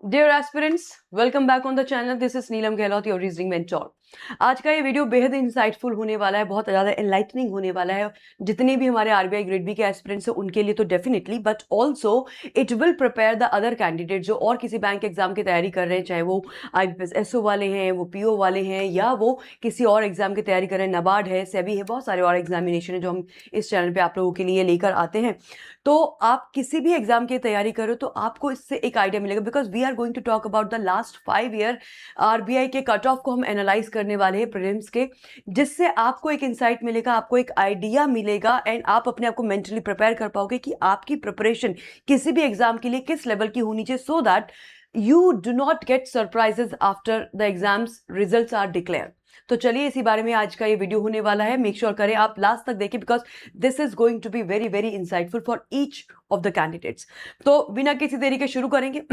Dear aspirants, welcome back on the channel. This is Neelam Gehlot, your reasoning mentor. आज का ये video बेहद insightful होने वाला है, बहुत ज़्यादा एनलाइटनिंग होने वाला है जितने भी हमारे आरबीआई ग्रेड बी के एस्पिरेंट्स हैं उनके लिए तो definitely, but also it will prepare the other candidate जो और किसी बैंक एग्जाम की तैयारी कर रहे हैं, चाहे वो आईबीपीएस एसओ वाले हैं, वो पीओ वाले हैं, या वो किसी और एग्जाम की तैयारी कर रहे हैं, नबार्ड है, सेबी है, बहुत सारे और एग्जामिनेशन है जो हम इस चैनल पर आप लोगों के लिए लेकर आते हैं। तो आप किसी भी एग्जाम की तैयारी करो तो आपको इससे एक आइडिया मिलेगा, because we are going to talk about the last 5 year RBI के कट ऑफ को हम एनालाइज करने वाले हैं प्रीलिम्स के, जिससे आपको एक इंसाइट मिलेगा, आपको एक आइडिया मिलेगा एंड आप अपने आप को मेंटली प्रिपेयर कर पाओगे कि आपकी प्रिपरेशन किसी भी एग्जाम के लिए किस लेवल की होनी चाहिए, so that you do not get surprises after the exams results are declare. तो चलिए इसी बारे में आज का ये वीडियो होने वाला है। मेक श्योर करें आप लास्ट तक देखें, because this is going to be very very insightful for each of the candidates. तो बिना किसी देरी के शुरू करेंगे।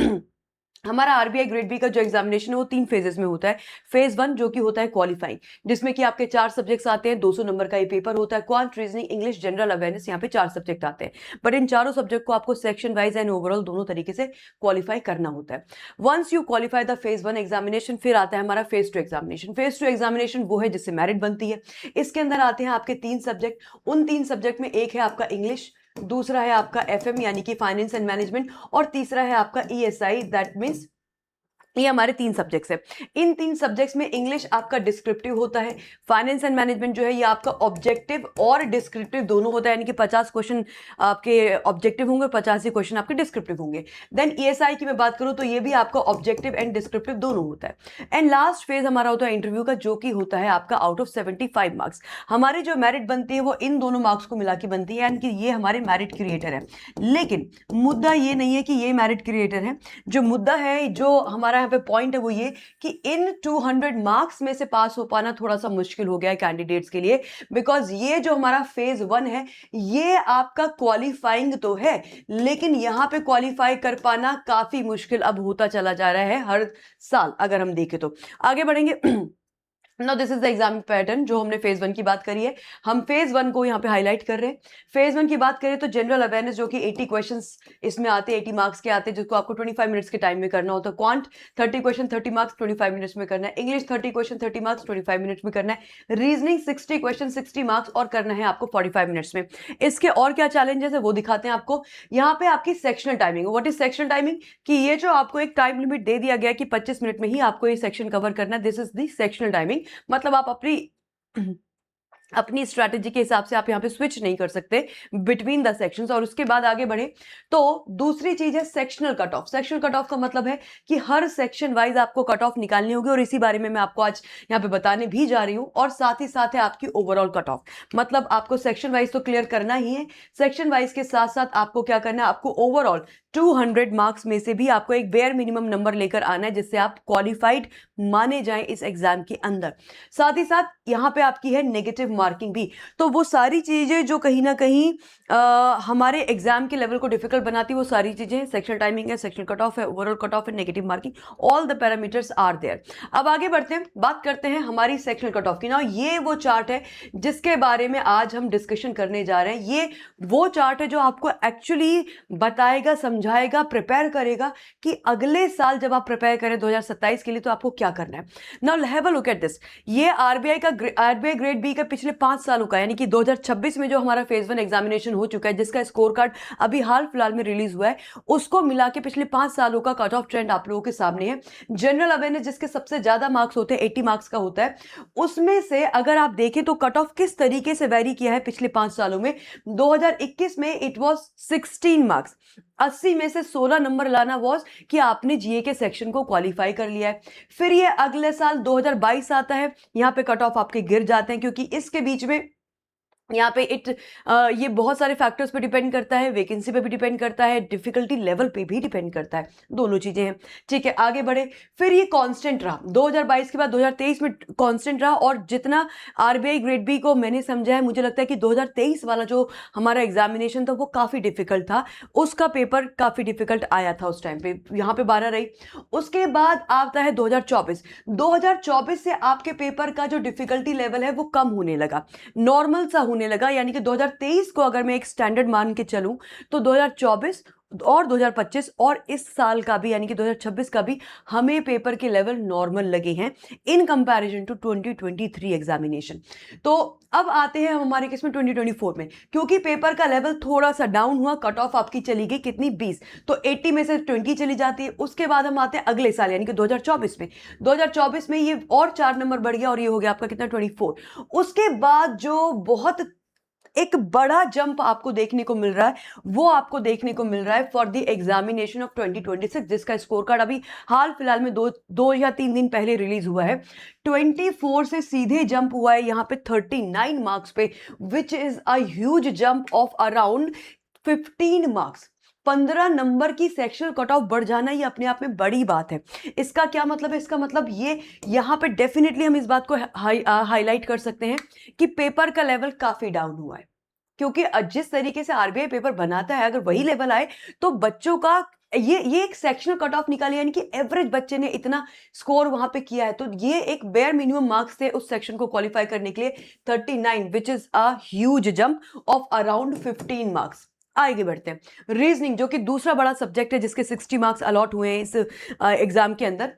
हमारा आरबीआई ग्रेड बी का जो एग्जामिनेशन है वो 3 फेजेस में होता है। फेज 1 जो कि होता है क्वालिफाइंग, जिसमें कि आपके 4 सब्जेक्ट्स आते हैं, 200 नंबर का ये पेपर होता है। Quant, reasoning, English, general awareness, यहाँ पे 4 सब्जेक्ट आते हैं, बट इन चारों सब्जेक्ट को आपको सेक्शन वाइज एंड ओवरऑल दोनों तरीके से क्वालिफाई करना होता है। Once you qualify the phase 1 examination, फिर आता है हमारा फेज 2 एग्जामिनेशन। फेज 2 एग्जामिनेशन वो है जिससे मेरिट बनती है। इसके अंदर आते हैं आपके 3 सब्जेक्ट। उन 3 सब्जेक्ट में एक है आपका इंग्लिश, दूसरा है आपका एफएम यानी कि फाइनेंस एंड मैनेजमेंट, और तीसरा है आपका ईएसआई, दैट मीन्स ये हमारे 3 सब्जेक्ट्स हैं। इन 3 सब्जेक्ट्स में इंग्लिश आपका डिस्क्रिप्टिव होता है, फाइनेंस एंड मैनेजमेंट जो है ये आपका ऑब्जेक्टिव और डिस्क्रिप्टिव दोनों होता है, यानी कि 50 क्वेश्चन आपके ऑब्जेक्टिव होंगे, 50 ही क्वेश्चन आपके डिस्क्रिप्टिव होंगे। देन ईएसआई की मैं बात करूं तो ये भी आपका ऑब्जेक्टिव एंड डिस्क्रिप्टिव दोनों होता है। एंड लास्ट फेज हमारा होता है इंटरव्यू का, जो कि होता है आपका आउट ऑफ 75 मार्क्स। हमारी जो मेरिट बनती है वो इन दोनों मार्क्स को मिला के बनती है, यानी कि ये हमारे मेरिट क्रिएटर है। लेकिन मुद्दा ये नहीं है कि ये मेरिट क्रिएटर है। जो मुद्दा है, जो हमारा यहाँ पे पॉइंट है, वो ये कि इन 200 मार्क्स में से पास हो पाना थोड़ा सा मुश्किल हो गया है कैंडिडेट्स के लिए, बिकॉज ये जो हमारा फेज 1 है ये आपका क्वालिफाइंग तो है, लेकिन यहां पे क्वालिफाई कर पाना काफी मुश्किल अब होता चला जा रहा है हर साल, अगर हम देखें तो। आगे बढ़ेंगे। Now this is the exam pattern जो हमने फेज 1 की बात करी है, हम फेज 1 को यहाँ पे हाईलाइट कर रहे हैं। फेज 1 की बात करें तो जनरल अवेयरनेस जो कि 80 क्वेश्चंस इसमें आते हैं, 80 मार्क्स के आते हैं, जिसको आपको 25 मिनट्स के टाइम में करना होता है। क्वांट 30 क्वेश्चन 30 मार्क्स 25 मिनट्स में करना है। इंग्लिश 30 क्वेश्चन 30 मार्क्स 25 मिनट्स में करना है। रीजनिंग 60 क्वेश्चन 60 मार्क्स और करना है आपको 45 मिनट्स में। इसके और क्या चैलेंजेस है वो दिखाते हैं आपको। यहाँ पे आपकी sectional timing, what is sectional timing, कि ये जो आपको एक टाइम लिमिट दे दिया गया कि 25 मिनट में ही आपको ये सेक्शन कवर करना है, this is the sectional timing. मतलब आप अपनी स्ट्रैटेजी के हिसाब से आप यहां पे स्विच नहीं कर सकते बिटवीन द सेक्शंस। और उसके बाद आगे बढ़े तो दूसरी चीज है sectional cut of. Sectional cut of का मतलब है कि हर सेक्शन वाइज आपको कट ऑफ निकालनी होगी, और इसी बारे में मैं आपको आज यहां पे बताने भी जा रही हूं। और साथ ही साथ है आपकी ओवरऑल कट ऑफ, मतलब आपको सेक्शन वाइज तो क्लियर करना ही है, सेक्शन वाइज के साथ साथ आपको क्या करना है, आपको ओवरऑल 200 मार्क्स में से भी आपको एक बेयर मिनिमम नंबर लेकर आना है, जिससे आप क्वालिफाइड माने जाएं इस एग्जाम के अंदर। साथ ही साथ यहां पे आपकी है नेगेटिव मार्किंग भी। तो वो सारी चीजें जो कहीं ना कहीं हमारे एग्जाम के लेवल को डिफिकल्ट बनाती है, वो सारी चीजें, सेक्शनल टाइमिंग है, सेक्शनल कट ऑफ है, ओवरऑल कट ऑफ है, negative marking, all the parameters are there. अब आगे बढ़ते हैं, बात करते हैं हमारी सेक्शनल कट ऑफ की। ना ये वो चार्ट है जिसके बारे में आज हम डिस्कशन करने जा रहे हैं। ये वो चार्ट है जो आपको एक्चुअली बताएगा, समझाएगा, प्रिपेयर करेगा कि अगले साल जब आप प्रिपेयर करें 2027 के लिए तो आपको क्या करना है। Now have a look at this. ये आरबीआई ग्रेड बी का पिछले 5 सालों का, यानी कि 2026 में जो हमारा फेज 1 एग्जामिनेशन हो चुका है, जिसका स्कोर कार्ड अभी हाल फिलहाल में रिलीज हुआ है, उसको मिला के पिछले 5 सालों का कट ऑफ ट्रेंड आप लोगों के सामने है। जनरल अवेयरनेस जिसके सबसे ज्यादा मार्क्स होते हैं, 80 मार्क्स का होता है, उसमें से अगर आप देखें तो कट ऑफ किस तरीके से वेरी किया है पिछले 5 सालों में। 2021 में इट वॉज 16 मार्क्स, 80 में से 16 नंबर लाना वॉज कि आपने जीए के सेक्शन को क्वालिफाई कर लिया है। फिर ये अगले साल 2022 आता है, यहां पे कट ऑफ आपके गिर जाते हैं, क्योंकि इसके बीच में यहाँ पे ये बहुत सारे फैक्टर्स पे डिपेंड करता है, वैकेंसी पे भी डिपेंड करता है, डिफिकल्टी लेवल पे भी डिपेंड करता है, दोनों चीजें हैं। ठीक है, आगे बढ़े। फिर ये कांस्टेंट रहा, 2022 के बाद 2023 में कांस्टेंट रहा। और जितना आरबीआई ग्रेड बी को मैंने समझा है, मुझे लगता है कि 2023 वाला जो हमारा एग्जामिनेशन था वो काफी डिफिकल्ट था, उसका पेपर काफी डिफिकल्ट आया था उस टाइम पे, यहाँ पे 12 रही। उसके बाद आता है 2024 से आपके पेपर का जो डिफिकल्टी लेवल है वो कम होने लगा, नॉर्मल सा होने लगा। यानी कि 2023 को अगर मैं एक स्टैंडर्ड मान के चलूं तो 2024 और 2025 और इस साल का भी यानी कि 2026 का भी हमें पेपर के लेवल नॉर्मल लगे हैं इन कंपैरिजन टू 2023 एग्जामिनेशन। तो अब आते हैं हम हमारे केस में 2024 में, क्योंकि पेपर का लेवल थोड़ा सा डाउन हुआ, कट ऑफ आपकी चली गई कितनी 20, तो 80 में से 20 चली जाती है। उसके बाद हम आते हैं अगले साल यानी कि 2024 में। 2024 में ये और 4 नंबर बढ़ गया और ये हो गया आपका कितना 24। उसके बाद जो बहुत एक बड़ा जंप आपको देखने को मिल रहा है वो आपको देखने को मिल रहा है फॉर द एग्जामिनेशन ऑफ 2026, जिसका स्कोर कार्ड अभी हाल फिलहाल में दो या 3 दिन पहले रिलीज हुआ है। 24 से सीधे जंप हुआ है यहाँ पे 39 मार्क्स पे, which is a huge jump of around 15 marks. 15 number की सेक्शनल कट ऑफ बढ़ जाना ये अपने आप में बड़ी बात है। इसका क्या मतलब है? इसका मतलब ये यहाँ पे डेफिनेटली हम इस बात को हाईलाइट कर सकते हैं कि पेपर का लेवल काफी डाउन हुआ है, क्योंकि जिस तरीके से आरबीआई पेपर बनाता है अगर वही लेवल आए तो बच्चों का ये एक सेक्शनल कट ऑफ निकाली यानी कि एवरेज बच्चे ने इतना स्कोर वहां पे किया है, तो ये एक बेयर मिनिमम मार्क्स थे उस सेक्शन को क्वालिफाई करने के लिए 39, which is a huge jump of around 15 marks. आगे बढ़ते हैं रीजनिंग, जो कि दूसरा बड़ा सब्जेक्ट है जिसके 60 मार्क्स अलॉट हुए हैं इस एग्जाम के अंदर।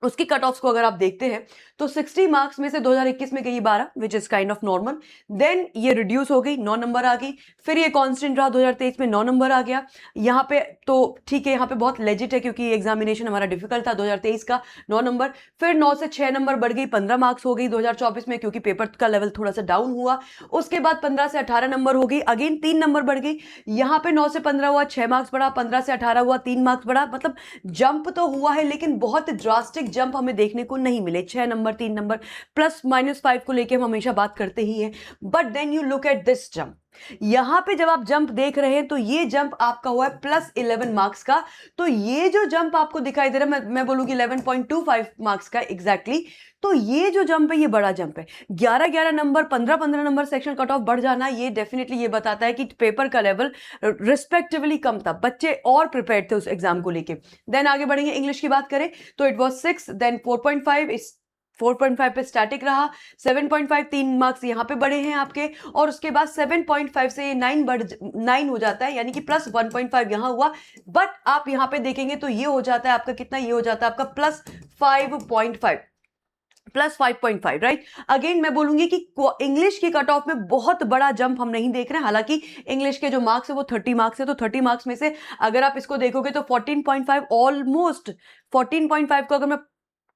उसकी कट ऑफ्स को अगर आप देखते हैं तो 60 मार्क्स में से 2021 में गई 12, which is kind of normal. Then ये रिड्यूस हो गई 9 नंबर आ गई, फिर ये कांस्टेंट रहा 2023 में 9 नंबर आ गया यहाँ पे। तो ठीक है, यहाँ पे बहुत लेजिट है क्योंकि एग्जामिनेशन हमारा डिफिकल्ट था 2023 का, 9 नंबर। फिर 9 से 6 नंबर बढ़ गई, 15 मार्क्स हो गई 2024 में क्योंकि पेपर का लेवल थोड़ा सा डाउन हुआ। उसके बाद 15 से 18 नंबर हो गई, अगेन 3 नंबर बढ़ गई। यहाँ पे 9 से 15 हुआ, 6 मार्क्स बढ़ा, 15 से 18 हुआ, 3 मार्क्स बढ़ा। मतलब जंप तो हुआ है लेकिन बहुत ड्रास्टिक जंप हमें देखने को नहीं मिले। 6 नंबर, 3 नंबर, ±5 को लेके हम हमेशा बात करते ही हैं। But then you look at this jump, यहां पे जब आप जंप देख रहे हैं तो ये जंप आपका हुआ है +11 मार्क्स का। तो ये जो जंप आपको दिखाई दे रहा है, मैं बोलूंगी 11.25 मार्क्स का एग्जैक्टली। तो ये जो जंप है ये बड़ा जंप है। 11-11 number, 15-15 number section cut off बढ़ जाना, ये डेफिनेटली ये बताता है कि पेपर का लेवल रिस्पेक्टिवली कम था, बच्चे और प्रिपेयर्ड थे उस एग्जाम को लेके। देन आगे बढ़ेंगे, इंग्लिश की बात करें तो इट वाज 6, देन 4.5, 4.5 पे स्टैटिक रहा, 7.5 3 मार्क्स यहाँ पे बढ़े हैं आपके, और उसके बाद 7.5 से 9 हो जाता है यानी कि +1.5 यहाँ हुआ। बट आप यहाँ पे देखेंगे तो ये हो जाता है आपका कितना, ये हो जाता है आपका +5.5, +5.5, राइट। अगेन मैं बोलूंगी कि इंग्लिश की कट ऑफ में बहुत बड़ा जंप हम नहीं देख रहे हैं। हालांकि इंग्लिश के जो मार्क्स है वो 30 मार्क्स है, तो 30 मार्क्स में से अगर आप इसको देखोगे तो 14.5, ऑलमोस्ट 14.5 को अगर मैं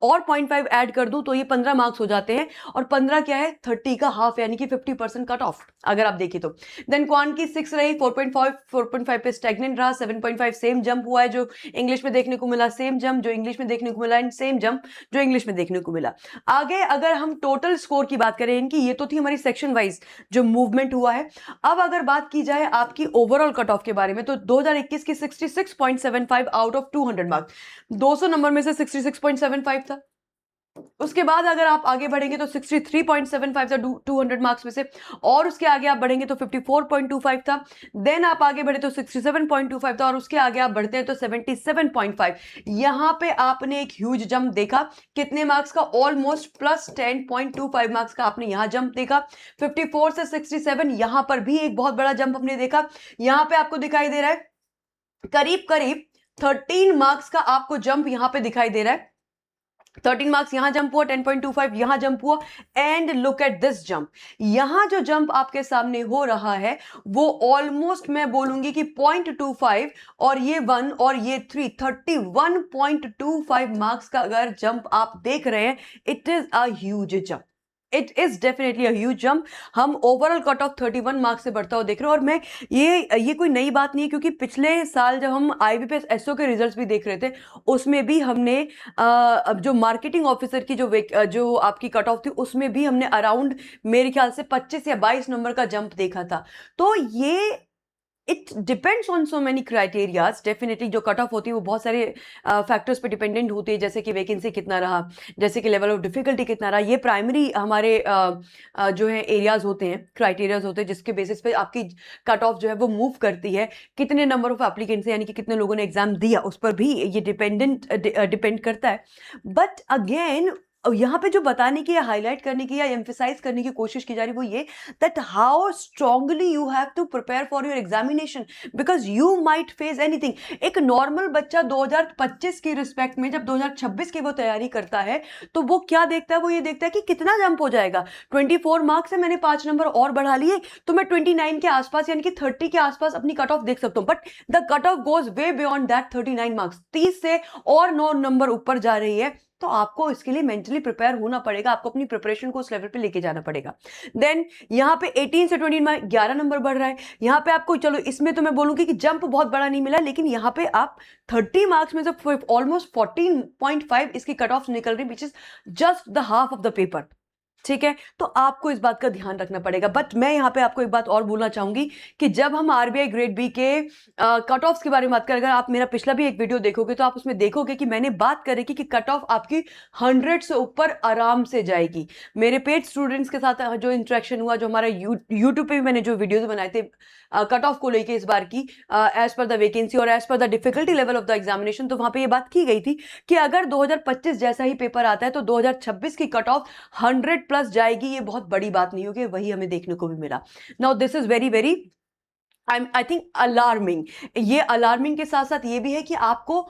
और 0.5 ऐड कर दूं तो ये 15 मार्क्स हो जाते हैं। और 15 क्या है, 30 का हाफ यानी कि 50% कट ऑफ अगर आप देखें तो। देन क्वांट की 6 रही, 4.5 पे स्टैग्नेंट रहा, 7.5 सेम जंप हुआ है जो इंग्लिश में देखने को मिला, सेम जंप जो इंग्लिश में देखने को मिला, एंड सेम जंप जो इंग्लिश में देखने को मिला। आगे अगर हम टोटल स्कोर की बात करें इनकी, ये तो थी हमारी सेक्शन वाइज जो मूवमेंट हुआ है। अब अगर बात की जाए आपकी ओवरऑल कट ऑफ के बारे में तो 2021 की 66.75 आउट ऑफ 200 मार्क्स, 200 नंबर में से 66.75 था। उसके बाद अगर आप आगे बढ़ेंगे तो 63.75 था 200 मार्क्स में से, और उसके आगे आप बढ़ेंगे तो 54.25 था। देन आप आगे बढ़े तो 67.25 था, और उसके आगे आप बढ़ते हैं तो 77.5। यहां पे आपने एक ह्यूज जंप देखा, कितने मार्क्स का, ऑलमोस्ट +10.25 मार्क्स का आपने यहां जंप देखा। 54 से 67 यहां पर भी एक बहुत बड़ा जंप हमने देखा। यहां पे आपको दिखाई दे रहा है करीब करीब 13 मार्क्स का आपको जंप यहां पे दिखाई दे रहा है। 13 मार्क्स यहां जंप हुआ, 10.25 यहां जंप हुआ, and look at this jump. यहां जो जंप आपके सामने हो रहा है वो ऑलमोस्ट मैं बोलूंगी कि 0.25 और ये 1 और ये 3, 31.25 मार्क्स का अगर जंप आप देख रहे हैं, it is a huge jump, it is definitely a huge jump. हम ओवरऑल कट ऑफ 31 मार्क्स से बढ़ता हुआ देख रहे हैं। और मैं ये कोई नई बात नहीं है, क्योंकि पिछले साल जब हम IBPS SO के रिजल्ट्स भी देख रहे थे उसमें भी हमने अब जो मार्केटिंग ऑफिसर की जो आपकी कट ऑफ थी उसमें भी हमने अराउंड मेरे ख्याल से 25 या 22 नंबर का जंप देखा था। तो ये it depends on so many criterias. Definitely जो कट ऑफ होती है वो बहुत सारे फैक्टर्स पे डिपेंडेंट होती है, जैसे कि वैकेंसी कितना रहा, जैसे कि लेवल ऑफ डिफिकल्टी कितना रहा। ये प्राइमरी हमारे जो है एरियाज होते हैं, क्राइटेरियाज होते हैं, जिसके बेसिस पे आपकी कट ऑफ जो है वो मूव करती है। कितने नंबर ऑफ एप्लीकेंट्स यानी कि कितने लोगों ने एग्जाम दिया उस पर भी ये डिपेंड करता है। बट अगेन और यहाँ पे जो बताने की या हाईलाइट करने की या एम्फेसाइज करने की कोशिश की जा रही है वो ये that how strongly you have to prepare for your examination because you might face anything. एक नॉर्मल बच्चा 2025 की रिस्पेक्ट में जब 2026 की वो तैयारी करता है तो वो क्या देखता है, वो ये देखता है कि कितना जंप हो जाएगा। 24 मार्क्स है, मैंने 5 नंबर और बढ़ा लिए तो मैं 29 के आसपास यानी कि 30 के आसपास अपनी कट ऑफ देख सकता हूँ, but the cut off goes way beyond that 39 marks, 30 से और 9 नंबर ऊपर जा रही है। तो आपको इसके लिए मेंटली प्रिपेयर होना पड़ेगा, आपको अपनी प्रिपरेशन को उस लेवल पे लेके जाना पड़ेगा। देन यहाँ पे 18 से 20 में 11 नंबर बढ़ रहा है। यहाँ पे आपको, चलो इसमें तो मैं बोलूंगी कि जंप बहुत बड़ा नहीं मिला, लेकिन यहाँ पे आप 30 मार्क्स में से ऑलमोस्ट 14.5 इसकी कट ऑफ निकल रही, which is just the half of the paper. ठीक है, तो आपको इस बात का ध्यान रखना पड़ेगा। बट मैं यहाँ पे आपको एक बात और बोलना चाहूंगी कि जब हम आरबीआई ग्रेड बी के कट ऑफ्स के बारे में बात करें, अगर आप मेरा पिछला भी एक वीडियो देखोगे तो आप उसमें देखोगे कि मैंने बात करी कि कट ऑफ आपकी 100 से ऊपर आराम से जाएगी। मेरे पेड स्टूडेंट्स के साथ जो इंटरेक्शन हुआ, जो हमारा यूट्यूब पे भी मैंने जो वीडियोज बनाए थे कट ऑफ को लेके इस बार की, एज पर द वैकेंसी और as per the difficulty level of the examination, तो वहां पे ये बात की गई थी कि अगर 2025 जैसा ही पेपर आता है तो 2026 की कट ऑफ 100 प्लस जाएगी। ये बहुत बड़ी बात नहीं होगी, वही हमें देखने को भी मिला। Now this is very very I think alarming. ये अलार्मिंग के साथ साथ ये भी है कि आपको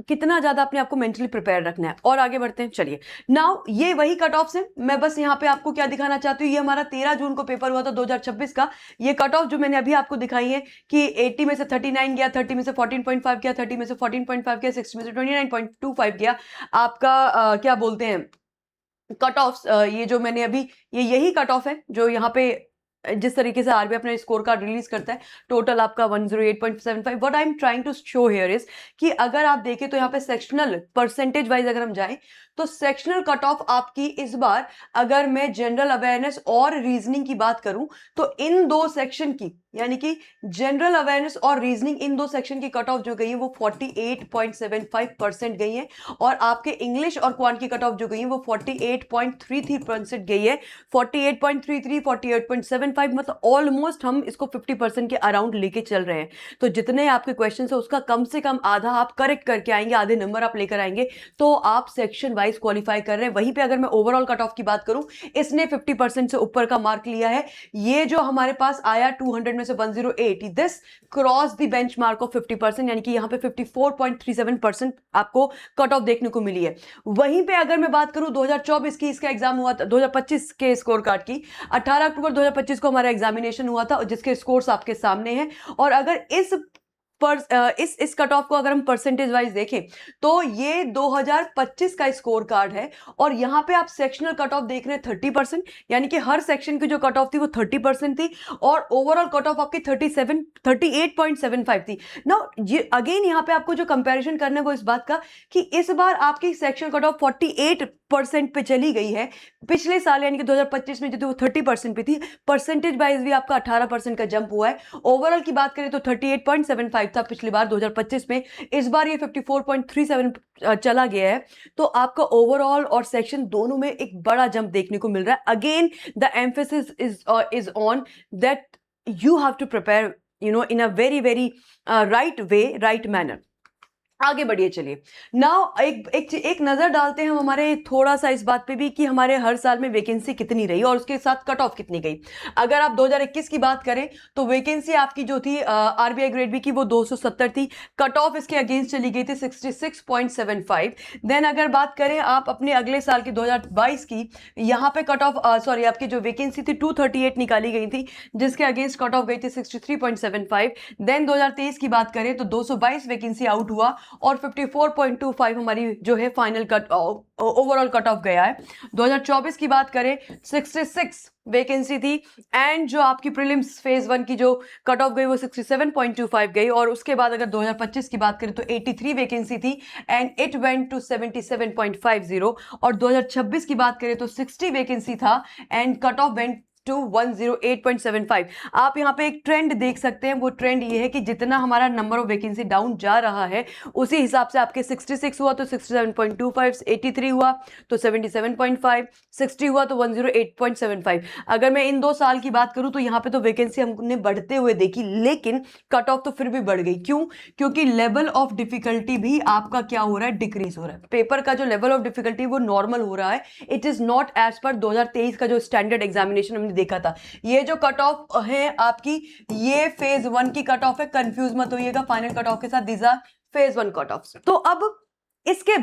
कितना ज्यादा अपने आपको मेंटली प्रिपेयर रखना है। और आगे बढ़ते हैं, चलिए। नाउ ये वही कट ऑफ्स हैं, मैं बस यहाँ पे आपको क्या दिखाना चाहती हूँ, ये हमारा 13 जून को पेपर हुआ था 2026 का। ये कट ऑफ जो मैंने अभी आपको दिखाई है कि 80 में से 39 गया, 30 में से 14.5 गया, 30 में से 14.5 गया, 60 में से 29.25 गया। आपका क्या बोलते हैं कट ऑफ, ये जो मैंने अभी, ये यही कट ऑफ है जो यहाँ पे जिस तरीके से आरबीआई अपना स्कोर कार्ड रिलीज करता है, टोटल आपका 108.75। What I am trying to show here is कि अगर आप देखें तो यहाँ पे सेक्शनल परसेंटेज वाइज अगर हम जाएं तो सेक्शनल कट ऑफ आपकी इस बार, अगर मैं जनरल अवेयरनेस और रीजनिंग की बात करूं तो इन दो सेक्शन की, यानी कि जनरल अवेयरनेस और रीजनिंग, इन दो सेक्शन की कट ऑफ जो गई है वो 48.75% गई है। और आपके इंग्लिश और क्वांट की कट ऑफ जो गई है वो 48.33% गई है। 48.33, 48.75, मतलब ऑलमोस्ट हम इसको 50% के अराउंड लेके चल रहे हैं। तो जितने आपके क्वेश्चन है उसका कम से कम आधा आप करेक्ट करके आएंगे, आधे नंबर आप लेकर आएंगे, तो आप सेक्शन वाइज क्वालिफाई कर रहे हैं। वहीं पे अगर मैं ओवरऑल कट ऑफ की बात करूं, इसने 50% से ऊपर का मार्क लिया है। ये जो हमारे पास आया 200 में से 108, this cross the benchmark of 50%, यानी कि यहां पे 54.37% आपको कट ऑफ देखने को मिली है। वहीं पे अगर मैं बात करूं 2024 की, इसका एग्जाम हुआ था 2025 के स्कोर कार्ड की, 18 अक्टूबर 2025 को हमारा एग्जामिनेशन हुआ था, जिसके स्कोर्स आपके सामने हैं। और अगर इस कट ऑफ को अगर हम परसेंटेज वाइज देखें तो ये 2025 का स्कोर कार्ड है। और यहां पे आप सेक्शनल कट ऑफ देख रहे हैं 30%, यानी कि हर सेक्शन की जो कट ऑफ थी वो 30% थी, और ओवरऑल कट ऑफ आपकी 38.75 थी। नाउ ये अगेन यहां पे आपको जो कंपैरिजन करना है वो इस बात का कि इस बार आपकी सेक्शनल कट ऑफ 48% पे चली गई है। पिछले साल यानी कि 2025 में जो थी वो 30% पे थी। परसेंटेज वाइज भी आपका 18% का जंप हुआ है। ओवरऑल की बात करें तो 38.75 था पिछली बार 2025 में, इस बार ये 54.37 चला गया है। तो आपका ओवरऑल और सेक्शन दोनों में एक बड़ा जंप देखने को मिल रहा है। Again the emphasis is on that you have to prepare in a very very right way, right manner. आगे बढ़िए, चलिए। नाउ एक नजर डालते हैं हम हमारे थोड़ा सा इस बात पे भी कि हमारे हर साल में वैकेंसी कितनी रही और उसके साथ कट ऑफ कितनी गई। अगर आप 2021 की बात करें तो वैकेंसी आपकी जो थी आरबीआई ग्रेड बी की वो 270 थी, कट ऑफ इसके अगेंस्ट चली गई थी 66.75। देन अगर बात करें आप अपने अगले साल की 2022 की, यहाँ पे कट ऑफ सॉरी आपकी जो वैकेंसी थी 238 निकाली गई थी, जिसके अगेंस्ट कट ऑफ गई थी 63.75। देन 2023 की बात करें तो 222 वैकेंसी आउट हुआ और 54.25 हमारी जो है final cut overall cut of गया है। 2024 की बात करें 66 वैकेंसी थी, एंड जो आपकी प्रीलिम्स फेज 1 की जो कट ऑफ गई वो 67.25 गई। और उसके बाद अगर 2025 की बात करें तो 83 वैकेंसी थी एंड इट वेंट टू 77.50। और 2026 की बात करें तो 60 वैकेंसी था and cut off went to 108.75। आप यहाँ पे एक ट्रेंड देख सकते हैं, वो ट्रेंड ये है कि जितना हमारा नंबर ऑफ वैकेंसी डाउन जा रहा है उसी हिसाब से आपके 66 हुआ तो 67.25, 83 हुआ तो 77.5, 60 हुआ तो 108.75। अगर मैं इन 2 साल की बात करूं तो यहाँ पे तो वैकेंसी हमने बढ़ते हुए देखी, लेकिन कट ऑफ तो फिर भी बढ़ गई। क्यों? क्योंकि लेवल ऑफ डिफिकल्टी भी आपका क्या हो रहा है, डिक्रीज हो रहा है। पेपर का जो लेवल ऑफ डिफिकल्टी वो नॉर्मल हो रहा है, it is not as per 2023 का जो स्टैंडर्ड एग्जामिनेशन हमने देखा था। ये जो कट ऑफ है आपकी, ये फेज 1 की कट ऑफ है, कंफ्यूज मत होइएगा फाइनल कट ऑफ के साथ, these R phase 1 cut off. तो अब इसके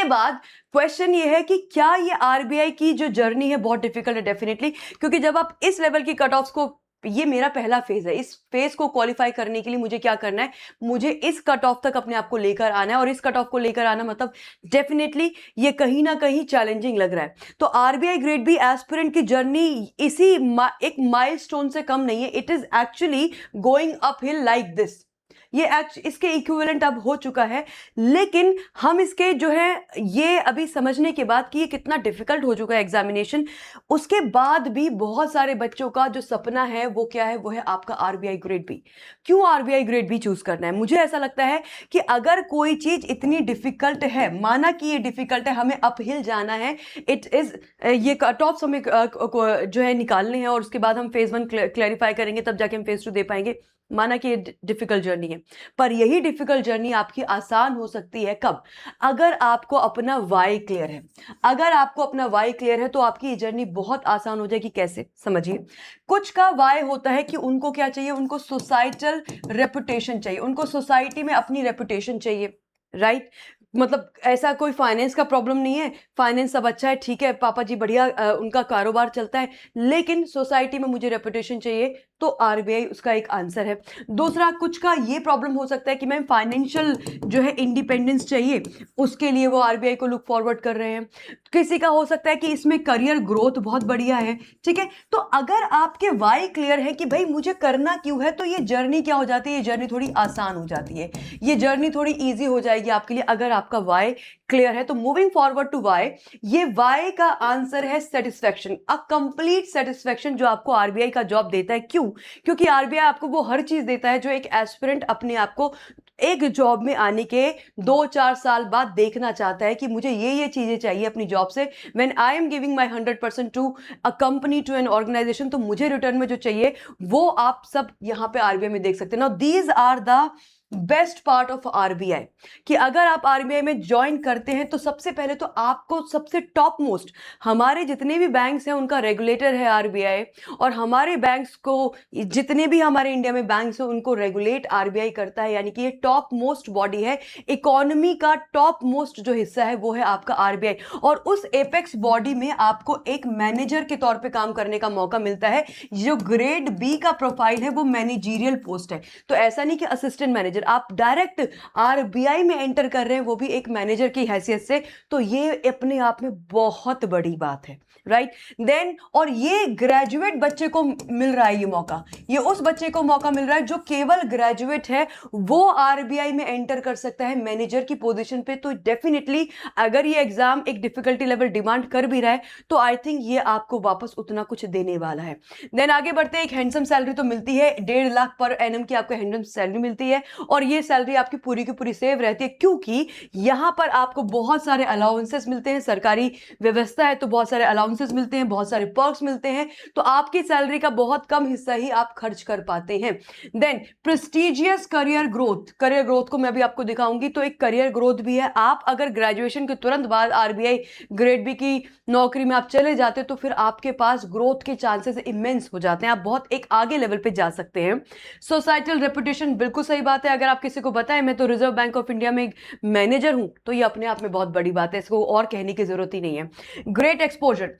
बाद क्वेश्चन ये है कि क्या ये आरबीआई की जो जर्नी है बहुत डिफिकल्ट है? डेफिनेटली, क्योंकि जब आप इस लेवल की कट ऑफ्स को, ये मेरा पहला फेज है, इस फेज को क्वालिफाई करने के लिए मुझे क्या करना है, मुझे इस कट ऑफ तक अपने आप को लेकर आना है, और इस कट ऑफ को लेकर आना मतलब डेफिनेटली ये कहीं ना कहीं चैलेंजिंग लग रहा है। तो आरबीआई ग्रेड बी एस्पिरेंट की जर्नी इसी एक माइलस्टोन से कम नहीं है, it is actually going up hill like this. ये इसके इक्विवेलेंट अब हो चुका है, लेकिन हम इसके जो है ये अभी समझने के बाद कि ये कितना डिफिकल्ट हो चुका है एग्जामिनेशन, उसके बाद भी बहुत सारे बच्चों का जो सपना है वो क्या है, वो है आपका आरबीआई ग्रेड बी। क्यों आरबीआई ग्रेड बी चूज करना है? मुझे ऐसा लगता है कि अगर कोई चीज इतनी डिफिकल्ट है, माना कि ये डिफिकल्ट है, हमें अपहिल जाना है, इट इज ये कट ऑफ हमें जो है निकालने हैं, और उसके बाद हम फेज 1 क्लैरिफाई करेंगे, तब जाके हम फेज 2 दे पाएंगे। माना कि ये डिफिकल्ट जर्नी है, पर यही डिफिकल्ट जर्नी आपकी आसान हो सकती है कब? अगर आपको अपना वाई क्लियर है। अगर आपको अपना वाई क्लियर है तो आपकी ये जर्नी बहुत आसान हो जाएगी। कैसे? समझिए, कुछ का वाई होता है कि उनको क्या चाहिए, उनको सोसाइटल रेपुटेशन चाहिए, उनको सोसाइटी में अपनी रेपुटेशन चाहिए, राइट? मतलब ऐसा कोई फाइनेंस का प्रॉब्लम नहीं है, फाइनेंस सब अच्छा है, ठीक है, पापा जी बढ़िया, उनका कारोबार चलता है, लेकिन सोसाइटी में मुझे रेपुटेशन चाहिए, तो आरबीआई उसका एक आंसर है। दूसरा, कुछ का ये प्रॉब्लम हो सकता है कि मैम फाइनेंशियल जो है इंडिपेंडेंस चाहिए, उसके लिए वो आरबीआई को लुक फॉरवर्ड कर रहे हैं। किसी का हो सकता है कि इसमें करियर ग्रोथ बहुत बढ़िया है, ठीक है। तो अगर आपके वाई क्लियर है कि भाई मुझे करना क्यों है, तो ये जर्नी क्या हो जाती है, ये जर्नी थोड़ी आसान हो जाती है, ये जर्नी थोड़ी ईजी हो जाएगी आपके लिए अगर आपका वाई क्लियर है। तो मूविंग फॉरवर्ड टू वाई, ये वाई का आंसर है सेटिस्फैक्शन, अ कंप्लीट सेटिस्फैक्शन जो आपको आरबीआई का जॉब देता है। क्यों? क्योंकि आरबीआई आपको वो हर चीज देता है जो एक एस्पिरेंट अपने आप को एक जॉब में आने के 2-4 साल बाद देखना चाहता है कि मुझे ये चीजें चाहिए अपनी जॉब से। When I am giving my 100% to a company, to an organisation, तो मुझे रिटर्न में जो चाहिए वो आप सब यहां पे आरबीआई में देख सकते हैं। Now these are the best part of RBI, कि अगर आप आरबीआई में ज्वाइन करते हैं तो सबसे पहले तो आपको सबसे टॉप मोस्ट, हमारे जितने भी बैंक्स हैं उनका रेगुलेटर है आरबीआई, और हमारे बैंक्स को, जितने भी हमारे इंडिया में बैंक्स हैं उनको रेगुलेट आरबीआई करता है, यानी कि ये टॉप मोस्ट बॉडी है, इकोनॉमी का टॉप मोस्ट जो हिस्सा है वो है आपका आरबीआई। और उस एपेक्स बॉडी में आपको एक मैनेजर के तौर पे काम करने का मौका मिलता है। जो ग्रेड बी का प्रोफाइल है वो मैनेजरियल पोस्ट है, तो ऐसा नहीं कि असिस्टेंट मैनेजर, आप डायरेक्ट आरबीआई में एंटर कर रहे हैं, वो भी एक मैनेजर की हैसियत से, तो ये अपने आप में बहुत बड़ी बात है, राइट? देन, और ये ग्रेजुएट बच्चे को मिल रहा है ये मौका, ये उस बच्चे को मौका मिल रहा है जो केवल ग्रेजुएट है, वो आरबीआई में एंटर कर सकता है मैनेजर की पोजीशन पे। तो डेफिनेटली अगर ये एग्जाम एक डिफिकल्टी लेवल डिमांड कर भी रहा है तो आई थिंक ये आपको वापस उतना कुछ देने वाला है। देन आगे बढ़ते हैं, एक हैंडसम सैलरी तो मिलती है, 1.5 लाख पर एनम की आपको हैंडसम सैलरी मिलती है, और ये सैलरी आपकी पूरी की पूरी सेव रहती है, क्योंकि यहां पर आपको बहुत सारे अलाउंसेस मिलते हैं, सरकारी व्यवस्था है तो बहुत सारे अलाउंसेस मिलते हैं, बहुत सारे पर्क्स मिलते हैं, तो आपकी सैलरी का बहुत कम हिस्सा ही आप खर्च कर पाते हैं। देन प्रेस्टिजियस करियर ग्रोथ को मैं भी आपको दिखाऊंगी, तो एक करियर ग्रोथ भी है। आप अगर ग्रेजुएशन के तुरंत बाद आरबीआई ग्रेड बी की नौकरी में आप चले जाते तो फिर आपके पास ग्रोथ के चांसेस इमेंस हो जाते हैं, आप बहुत एक आगे लेवल पे जा सकते हैं। सोसाइटल रेपुटेशन, बिल्कुल सही बात है, अगर आप किसी को बताएं मैं तो रिजर्व बैंक ऑफ इंडिया में मैनेजर हूं, तो ये अपने आप में बहुत बड़ी बात है, इसको और कहने की जरूरत ही नहीं है। ग्रेट एक्सपोजर,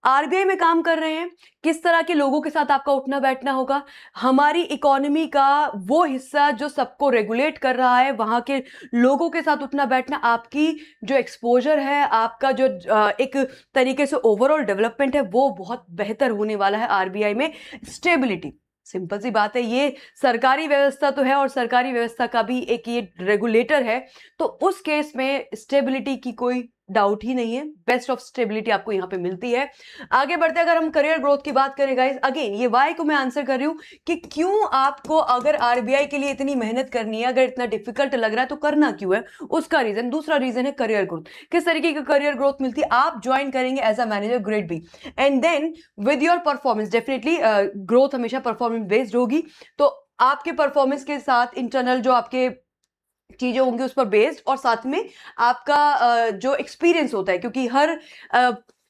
आरबीआई में काम कर रहे हैं, किस तरह के लोगों के साथ आपका उठना बैठना होगा, हमारी इकोनॉमी का वो हिस्सा जो सबको रेगुलेट कर रहा है, वहां के लोगों के साथ उठना बैठना, आपकी जो एक्सपोजर है, आपका जो एक तरीके से ओवरऑल डेवलपमेंट है, वो बहुत बेहतर होने वाला है आरबीआई में। स्टेबिलिटी, सिंपल सी बात है, ये सरकारी व्यवस्था तो है और सरकारी व्यवस्था का भी एक ये रेगुलेटर है, तो उस केस में स्टेबिलिटी की कोई डाउट ही नहीं है, बेस्ट ऑफ स्टेबिलिटी आपको यहाँ पे मिलती है। आगे बढ़ते हैं, अगर हम करियर ग्रोथ की बात करें गाइस, अगेन ये वाई को मैं आंसर कर रही हूँ कि क्यों आपको अगर आरबीआई के लिए इतनी मेहनत करनी है, अगर इतना डिफिकल्ट लग रहा है तो करना क्यों है, उसका रीजन, दूसरा रीजन है करियर ग्रोथ। किस तरीके की करियर ग्रोथ मिलती है, आप ज्वाइन करेंगे as a manager grade B and then with your performance, definitely growth हमेशा परफॉर्मेंस बेस्ड होगी, तो आपके परफॉर्मेंस के साथ इंटरनल जो आपके चीजें होंगी उस पर बेस्ड, और साथ में आपका जो एक्सपीरियंस होता है, क्योंकि हर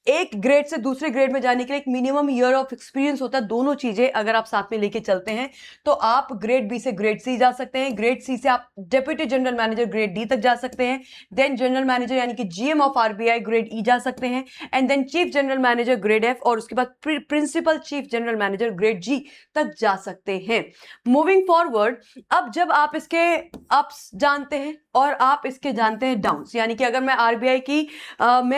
एक ग्रेड से दूसरे ग्रेड में जाने के लिए एक मिनिमम ईयर ऑफ एक्सपीरियंस होता है, दोनों चीजें अगर आप साथ में लेके चलते हैं तो आप ग्रेड बी से ग्रेड सी जा सकते हैं, ग्रेड सी से आप deputy general manager grade D तक जा सकते हैं, देन जनरल मैनेजर यानी कि GM of RBI grade E जा सकते हैं, and then chief general manager grade F, और उसके बाद principal chief general manager grade G तक जा सकते हैं। मूविंग फॉरवर्ड, अब जब आप इसके अप्स जानते हैं और आप इसके जानते हैं डाउन्स, यानी कि अगर मैं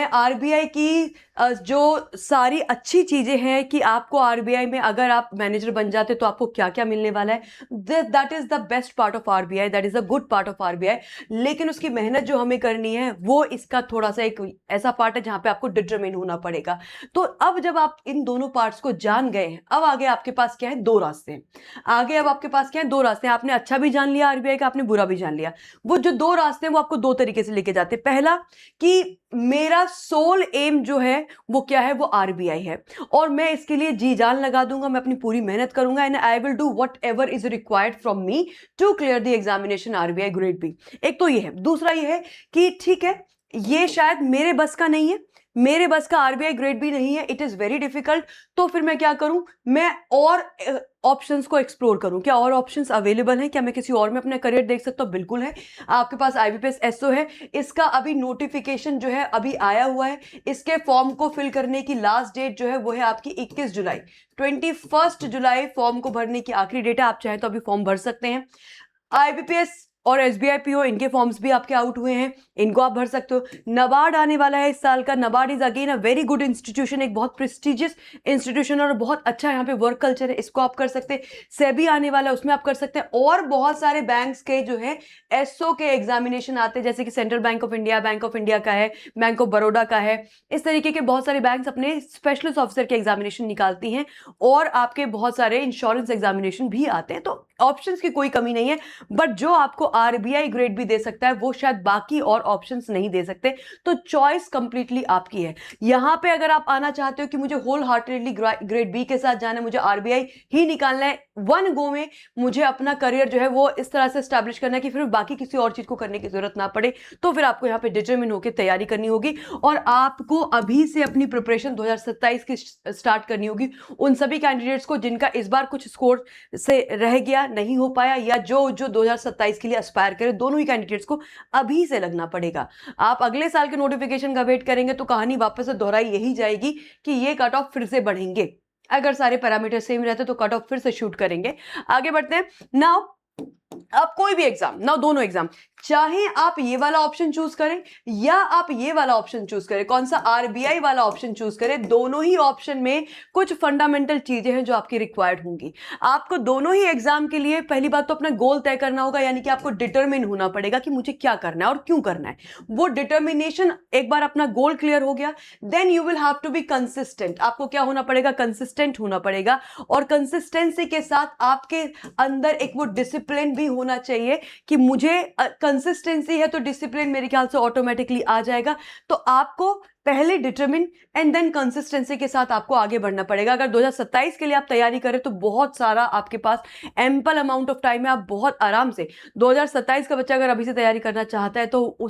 आरबीआई की जो सारी अच्छी चीजें हैं कि आपको आरबीआई में अगर आप मैनेजर बन जाते तो आपको क्या क्या मिलने वाला है, that is the best part of RBI, that is the good part of RBI, लेकिन उसकी मेहनत जो हमें करनी है वो इसका थोड़ा सा एक ऐसा पार्ट है जहां पे आपको डिटरमिन होना पड़ेगा। तो अब जब आप इन दोनों पार्ट्स को जान गए हैं, अब आगे आपके पास क्या है, दो रास्ते हैं। आगे अब आपके पास क्या है, दो रास्ते हैं। आपने अच्छा भी जान लिया आरबीआई का, आपने बुरा भी जान लिया। वो जो दो रास्ते हैं वो आपको दो तरीके से लेके जाते हैं। पहला कि मेरा सोल एम जो है वो क्या है, वो आरबीआई है, और मैं इसके लिए जी जान लगा दूंगा, मैं अपनी पूरी मेहनत करूंगा, and I will do whatever is required from me to clear the examination RBI grade B. एक तो ये है। दूसरा ये है कि ठीक है, ये शायद मेरे बस का नहीं है, मेरे बस का आरबीआई ग्रेड बी नहीं है, इट इज वेरी डिफिकल्ट, तो फिर मैं क्या करूं, मैं और ऑप्शंस को एक्सप्लोर करूं। क्या और ऑप्शंस अवेलेबल हैं, क्या मैं किसी और में अपना करियर देख सकता हूं? बिल्कुल है। आपके पास आईबीपीएस एसओ है, इसका अभी नोटिफिकेशन जो है अभी आया हुआ है, इसके फॉर्म को फिल करने की लास्ट डेट जो है वो है आपकी 21 जुलाई, 21 जुलाई फॉर्म को भरने की आखिरी डेट है। आप चाहे तो अभी फॉर्म भर सकते हैं। आईबीपीएस और एसबीआई पीओ, इनके फॉर्म्स भी आपके आउट हुए हैं, इनको आप भर सकते हो। नबार्ड आने वाला है इस साल का। NABARD is again a very good institution, एक बहुत प्रेस्टिजियस इंस्टीट्यूशन और बहुत अच्छा यहाँ पे वर्क कल्चर है, इसको आप कर सकते हैं। सेबी आने वाला है, उसमें आप कर सकते हैं। और बहुत सारे बैंक्स के जो है एसओ के एग्जामिनेशन आते हैं, जैसे कि सेंट्रल बैंक ऑफ इंडिया का है, बैंक ऑफ बड़ौदा का है, इस तरीके के बहुत सारे बैंक्स अपने स्पेशलिस्ट ऑफिसर के एग्जामिनेशन निकालती हैं, और आपके बहुत सारे इंश्योरेंस एग्जामिनेशन भी आते हैं। तो ऑप्शंस की कोई कमी नहीं है, बट जो आपको आरबीआई ग्रेड भी दे सकता है वो शायद बाकी और ऑप्शंस नहीं दे सकते, तो चॉइस कंप्लीटली आपकी है। यहां पे अगर आप आना चाहते हो कि मुझे होल हार्टेडली ग्रेड बी के साथ जाना है, मुझे आरबीआई ही निकालना है, वन गो में मुझे अपना करियर जो है वो इस तरह से स्टैब्लिश करना है कि फिर बाकी किसी और चीज को करने की जरूरत ना पड़े, तो फिर आपको यहाँ पे डिटरमिन होकर तैयारी करनी होगी, और आपको अभी से अपनी प्रिपरेशन 2027 की स्टार्ट करनी होगी। उन सभी कैंडिडेट्स को जिनका इस बार कुछ स्कोर से रह गया, नहीं हो पाया, या जो 2027 के लिए एस्पायर करे, दोनों ही कैंडिडेट्स को अभी से लगना पड़ेगा। आप अगले साल के नोटिफिकेशन का वेट करेंगे तो कहानी वापस से दोहराई यही जाएगी कि ये कट ऑफ फिर से बढ़ेंगे। अगर सारे पैरामीटर सेम रहते तो कट ऑफ फिर से शूट करेंगे। आगे बढ़ते हैं। नाउ आप कोई भी एग्जाम, ना दोनों एग्जाम, चाहे आप ये वाला ऑप्शन चूज करें या आप ये वाला ऑप्शन चूज करें, कौन सा, आरबीआई वाला ऑप्शन चूज करें, दोनों ही ऑप्शन में कुछ फंडामेंटल चीजें हैं जो आपकी रिक्वायर्ड होंगी। आपको दोनों ही एग्जाम के लिए पहली बात तो अपना गोल तय करना होगा, यानी कि आपको डिटरमिन होना पड़ेगा कि मुझे क्या करना है और क्यों करना है। वो डिटर्मिनेशन, एक बार अपना गोल क्लियर हो गया, then you will have to be consistent. आपको क्या होना पड़ेगा, कंसिस्टेंट होना पड़ेगा, और कंसिस्टेंसी के साथ आपके अंदर एक वो डिसिप्लिन भी होना चाहिए कि मुझे कंसिस्टेंसी है तो डिसिप्लिन मेरे ख्याल से ऑटोमेटिकली आ जाएगा। तो आपको पहले डिटरमिन एंड देन कंसिस्टेंसी के साथ आपको आगे बढ़ना पड़ेगा। अगर 2027 के लिए आप तैयारी करें तो बहुत सारा आपके पास एम्पल अमाउंट ऑफ टाइम है, आप बहुत आराम से 2027 का बच्चा अगर अभी से तैयारी करना चाहता है तो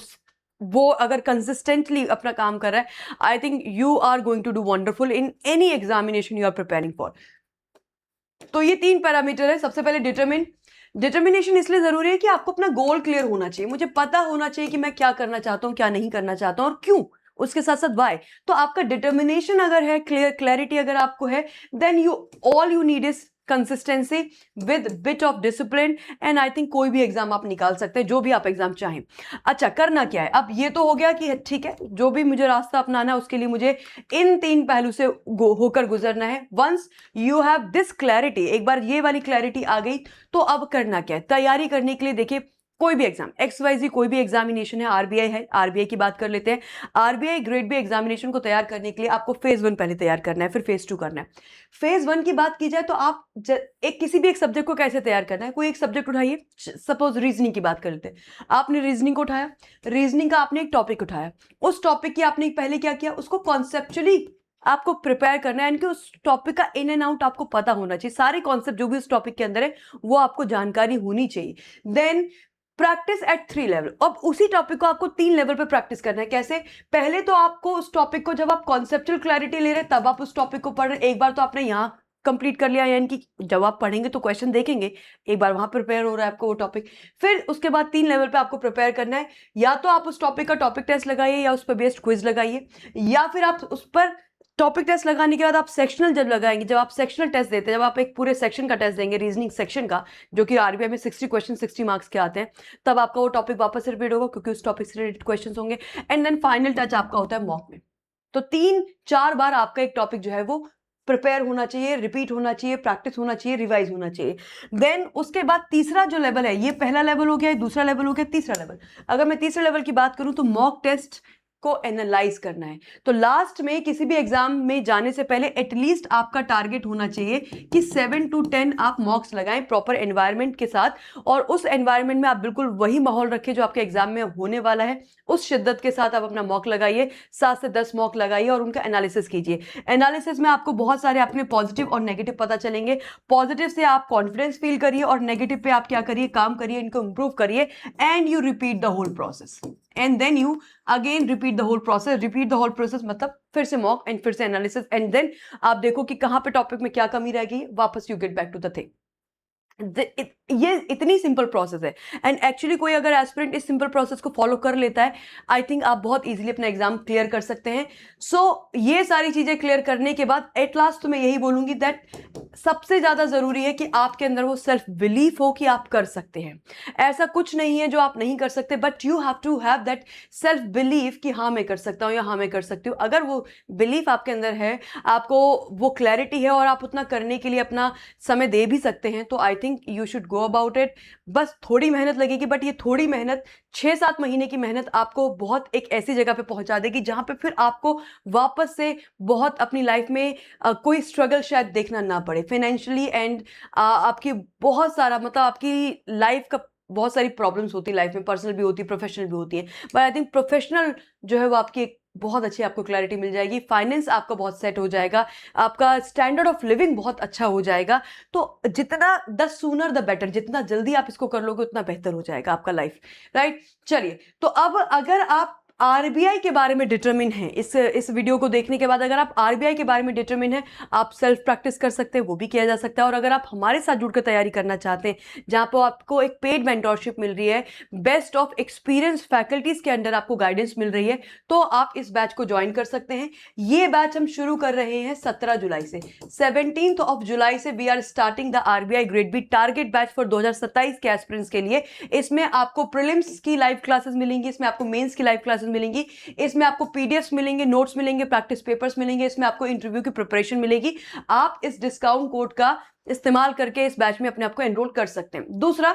वो अगर कंसिस्टेंटली अपना काम कर रहा है, I think you are going to do wonderful in any examination you are preparing for. तो ये 3 पैरामीटर है। सबसे पहले डिटर्मिनेशन इसलिए जरूरी है कि आपको अपना गोल क्लियर होना चाहिए, मुझे पता होना चाहिए कि मैं क्या करना चाहता हूं, क्या नहीं करना चाहता हूं और क्यों, उसके साथ साथ वाई। तो आपका डिटर्मिनेशन अगर है, क्लैरिटी अगर आपको है, then all you need is consistency with bit of discipline, and I think कोई भी एग्जाम आप निकाल सकते हैं, जो भी आप एग्जाम चाहें। अच्छा, करना क्या है अब, ये तो हो गया कि ठीक है जो भी मुझे रास्ता अपनाना है उसके लिए मुझे इन 3 पहलू से होकर गुजरना है। Once you have this clarity, एक बार ये वाली क्लैरिटी आ गई तो अब करना क्या है, तैयारी करने के लिए देखिए कोई भी एग्जाम XYZ कोई भी एग्जामिनेशन है, आरबीआई है, आरबीआई की बात कर लेते हैं। आरबीआई ग्रेड बी एग्जामिनेशन को तैयार करने के लिए आपको फेज 1 पहले तैयार करना है, फिर फेज 2 करना है। फेज 1 की बात की जाए तो आप किसी भी एक सब्जेक्ट को कैसे तैयार करना है, कोई एक सब्जेक्ट उठाइए, सपोज रीजनिंग की बात कर लेते हैं। आपने रीजनिंग को उठाया, रीजनिंग का आपने एक टॉपिक उठाया, उस टॉपिक की आपने पहले क्या किया, उसको कॉन्सेप्चुअली आपको प्रिपेयर करना है, यानी उस टॉपिक का इन एंड आउट आपको पता होना चाहिए, सारे कॉन्सेप्ट जो भी उस टॉपिक के अंदर है वो आपको जानकारी होनी चाहिए। Then practice at 3 level. अब उसी टॉपिक को आपको 3 लेवल पे प्रैक्टिस करना है। कैसे? पहले तो आपको उस टॉपिक को, जब आप कॉन्सेप्चुअल क्लैरिटी ले रहे हैं तब आप उस टॉपिक को पढ़ रहे, एक बार तो आपने यहाँ कंप्लीट कर लिया, यानी कि जब आप पढ़ेंगे तो क्वेश्चन देखेंगे, एक बार वहां प्रिपेयर हो रहा है आपको वो टॉपिक। फिर उसके बाद 3 लेवल पे आपको प्रिपेयर करना है, या तो आप उस टॉपिक का टॉपिक टेस्ट लगाइए या उस पर बेस्ड क्विज लगाइए, या फिर आप उस पर टॉपिक टेस्ट लगाने के बाद आप सेक्शनल जब लगाएंगे, जब आप सेक्शनल टेस्ट देते हैं, जब आप एक पूरे सेक्शन का टेस्ट देंगे रीजनिंग सेक्शन का, जो कि आरबीआई में 60 क्वेश्चन 60 मार्क्स के आते हैं, तब आपका वो टॉपिक वापस से रिपीट होगा क्योंकि उस टॉपिक से रिलेटेड क्वेश्चन होंगे। एंड देन फाइनल टच आपका होता है मॉक में। तो 3-4 बार आपका एक टॉपिक जो है वो प्रिपेयर होना चाहिए, रिपीट होना चाहिए, प्रैक्टिस होना चाहिए, रिवाइज होना चाहिए। देन उसके बाद तीसरा जो लेवल है, ये पहला लेवल हो गया, दूसरा लेवल हो गया, तीसरा लेवल। अगर मैं तीसरे लेवल की बात करूं तो मॉक टेस्ट को एनालाइज करना है। तो लास्ट में किसी भी एग्जाम में जाने से पहले एटलीस्ट आपका टारगेट होना चाहिए कि 7 to 10 आप मॉक्स लगाएं प्रॉपर एनवायरनमेंट के साथ, और उस एनवायरनमेंट में आप बिल्कुल वही माहौल रखें जो आपके एग्जाम में होने वाला है, उस शिद्दत के साथ आप अपना मॉक लगाइए, 7 से 10 मॉक लगाइए और उनका एनालिसिस कीजिए। एनालिसिस में आपको बहुत सारे अपने पॉजिटिव और नेगेटिव पता चलेंगे। पॉजिटिव से आप कॉन्फिडेंस फील करिए और नेगेटिव पे आप क्या करिए, काम करिए, इनको इंप्रूव करिए, and you repeat the whole process, and then you again repeat the whole process. Repeat the whole process मतलब फिर से मॉक एंड फिर से एनालिसिस, एंड देन आप देखो कि कहां पे टॉपिक में क्या कमी रह गई, वापस you get back to the thing. ये इतनी सिंपल प्रोसेस है, एंड एक्चुअली कोई अगर एस्पिरेंट इस सिंपल प्रोसेस को फॉलो कर लेता है, आई थिंक आप बहुत इजीली अपना एग्जाम क्लियर कर सकते हैं। सो ये सारी चीजें क्लियर करने के बाद एट लास्ट तो मैं यही बोलूंगी दैट सबसे ज्यादा जरूरी है कि आपके अंदर वो सेल्फ बिलीफ हो कि आप कर सकते हैं। ऐसा कुछ नहीं है जो आप नहीं कर सकते, but you have to have that self belief कि हाँ मैं कर सकता हूँ या हाँ मैं कर सकती हूँ। अगर वो बिलीफ आपके अंदर है, आपको वो क्लैरिटी है और आप उतना करने के लिए अपना समय दे भी सकते हैं, तो आई think you should go about it. बस थोड़ी मेहनत लगेगी, बट ये थोड़ी मेहनत 6-7 महीने की मेहनत आपको बहुत एक ऐसी जगह पे पहुंचा देगी जहां पे फिर आपको वापस से बहुत अपनी लाइफ में कोई स्ट्रगल शायद देखना ना पड़े फाइनेंशियली, एंड आपकी बहुत सारा मतलब आपकी लाइफ का बहुत सारी प्रॉब्लम्स होती है लाइफ में, पर्सनल भी होती है, प्रोफेशनल भी होती है, बट आई थिंक प्रोफेशनल जो है वो आपकी एक बहुत अच्छी आपको क्लैरिटी मिल जाएगी, फाइनेंस आपका बहुत सेट हो जाएगा, आपका स्टैंडर्ड ऑफ लिविंग बहुत अच्छा हो जाएगा। तो जितना द सूनर द बेटर, जितना जल्दी आप इसको कर लोगे उतना बेहतर हो जाएगा आपका लाइफ, राइट। चलिए, तो अब अगर आप आरबीआई के बारे में डिटरमिन है, इस वीडियो को देखने के बाद अगर आप आरबीआई के बारे में डिटरमिन है, आप सेल्फ प्रैक्टिस कर सकते हैं, वो भी किया जा सकता है। और अगर आप हमारे साथ जुड़कर तैयारी करना चाहते हैं, जहां पर आपको एक पेड मेंटोरशिप मिल रही है, बेस्ट ऑफ एक्सपीरियंस फैकल्टीज के अंडर आपको गाइडेंस मिल रही है, तो आप इस बैच को ज्वाइन कर सकते हैं। ये बैच हम शुरू कर रहे हैं 17 जुलाई से, 17 जुलाई से we are starting the RBI grade B target batch for 2027 के एस्पिरेंट्स के लिए। इसमें आपको प्रीलिम्स की लाइव क्लासेस मिलेंगी, इसमें आपको मेंस की लाइव क्लासेस मिलेंगी, इसमें आपको पीडीएफ्स मिलेंगे, नोट्स मिलेंगे, प्रैक्टिस पेपर्स मिलेंगे, इसमें आपको इंटरव्यू की प्रिपरेशन मिलेगी। आप इस डिस्काउंट कोड का इस्तेमाल करके इस बैच में अपने आप को एनरोल कर सकते हैं। दूसरा,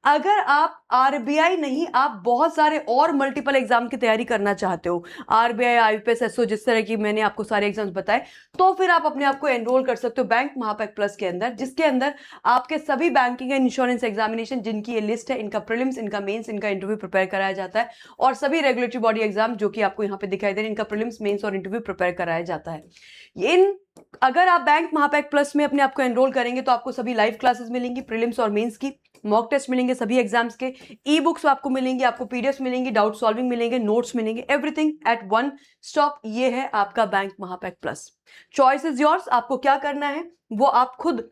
अगर आप आरबीआई नहीं, आप बहुत सारे और मल्टीपल एग्जाम की तैयारी करना चाहते हो, आरबीआई, आईपीएस, एसओ, जिस तरह की मैंने आपको सारे एग्जाम्स बताए, तो फिर आप अपने आप को एनरोल कर सकते हो बैंक महापैक प्लस के अंदर, जिसके अंदर आपके सभी बैंकिंग एंड इंश्योरेंस एग्जामिनेशन जिनकी ये लिस्ट है, इनका प्रीलिम्स, इनका मेंस, इनका इंटरव्यू प्रिपेयर कराया जाता है, और सभी रेगुलेटरी बॉडी एग्जाम जो कि आपको यहाँ पे दिखाई दे रहे हैं, इनका प्रीलिम्स, मेंस और इंटरव्यू प्रिपेयर कराया जाता है। अगर आप बैंक महापैक प्लस में अपने आप को एनरोल करेंगे तो आपको सभी लाइव क्लासेस मिलेंगी, प्रीलिम्स और मेंस की, मॉक टेस्ट मिलेंगे सभी एग्जाम्स के, ई बुक्स आपको मिलेंगी, आपको पीडीएफ मिलेंगी, डाउट सॉल्विंग मिलेंगे, नोट्स मिलेंगे, एवरीथिंग एट वन स्टॉप। ये है आपका bank Mahapack plus. Choice is yours, आपको क्या करना है वो आप खुद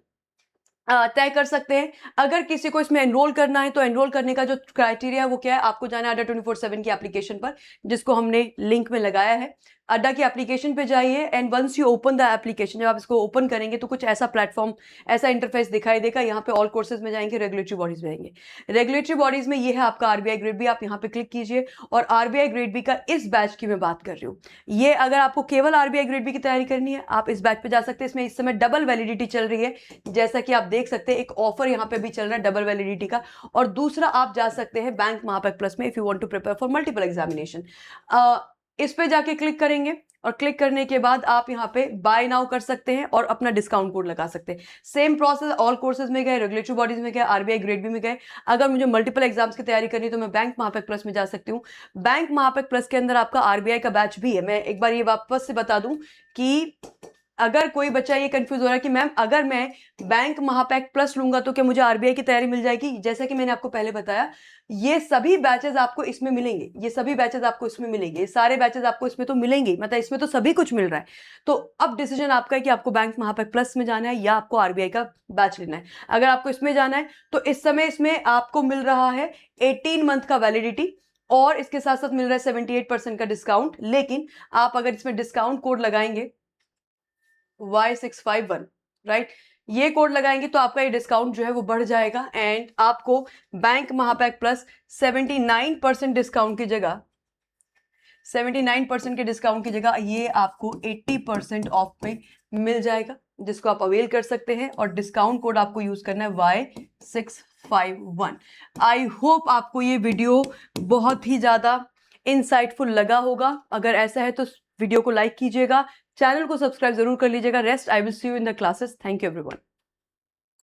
तय कर सकते हैं। अगर किसी को इसमें एनरोल करना है तो एनरोल करने का जो क्राइटेरिया है वो क्या है, आपको जाना है अड्डा 24/7 की एप्लीकेशन पर, जिसको हमने लिंक में लगाया है। अड्डा की एप्लीकेशन पे जाइए, and once you open the application, जब आप इसको ओपन करेंगे तो कुछ ऐसा प्लेटफॉर्म, ऐसा इंटरफेस दिखाई देगा। यहाँ पे ऑल कोर्सेज में जाएंगे, रेगुलेटरी बॉडीज में जाएंगे, रेगुलेटरी बॉडीज में ये है आपका आरबीआई ग्रेड बी, आप यहाँ पे क्लिक कीजिए। और आरबीआई ग्रेड बी का इस बैच की मैं बात कर रही हूँ, ये अगर आपको केवल आरबीआई ग्रेड बी की तैयारी करनी है, आप इस बैच पे जा सकते हैं। इसमें इस समय डबल वैलिडिटी चल रही है, जैसा कि आप देख सकते हैं एक ऑफर यहाँ पे भी चल रहा है डबल वैलिडिटी का। और दूसरा आप जा सकते हैं बैंक महापैक प्लस में if you want to prepare for multiple examination. इस पे जाके क्लिक करेंगे और क्लिक करने के बाद आप यहाँ पे बाय नाउ कर सकते हैं और अपना डिस्काउंट कोड लगा सकते हैं। सेम प्रोसेस ऑल कोर्सेज में गए, रेगुलेटरी बॉडीज में गए, आरबीआई ग्रेड बी में गए। अगर मुझे मल्टीपल एग्जाम्स की तैयारी करनी है तो मैं बैंक महापैक प्लस में जा सकती हूँ। बैंक महापैक प्लस के अंदर आपका आरबीआई का बैच भी है। मैं एक बार ये वापस से बता दूं कि अगर कोई बच्चा ये कंफ्यूज हो रहा है कि मैम अगर मैं बैंक महापैक प्लस लूंगा तो क्या मुझे आरबीआई की तैयारी मिल जाएगी, जैसा कि मैंने आपको पहले बताया ये सभी बैचेस आपको इसमें मिलेंगे, ये सभी बैचेस आपको इसमें मिलेंगे, ये सारे बैचेस आपको इसमें तो मिलेंगे, मतलब इसमें तो सभी कुछ मिल रहा है। तो अब डिसीजन आपका है कि आपको बैंक महापैक प्लस में जाना है या आपको आरबीआई का बैच लेना है। अगर आपको इसमें जाना है तो इस समय इसमें आपको मिल रहा है 18 मंथ का वैलिडिटी और इसके साथ साथ मिल रहा है 78% का डिस्काउंट। लेकिन आप अगर इसमें डिस्काउंट कोड लगाएंगे Y651, राइट, ये कोड लगाएंगे तो आपका ये डिस्काउंट जो है वो बढ़ जाएगा एंड आपको बैंक महापैक प्लस 79% डिस्काउंट की जगह 79% के डिस्काउंट की जगह ये आपको 80% ऑफ पे मिल जाएगा, जिसको आप अवेल कर सकते हैं। और डिस्काउंट कोड आपको यूज करना है Y651। आई होप आपको ये वीडियो बहुत ही ज्यादा इंसाइटफुल लगा होगा। अगर ऐसा है तो वीडियो को लाइक कीजिएगा, चैनल को सब्सक्राइब जरूर कर लीजिएगा। Rest I will see you in the classes. Thank you everyone.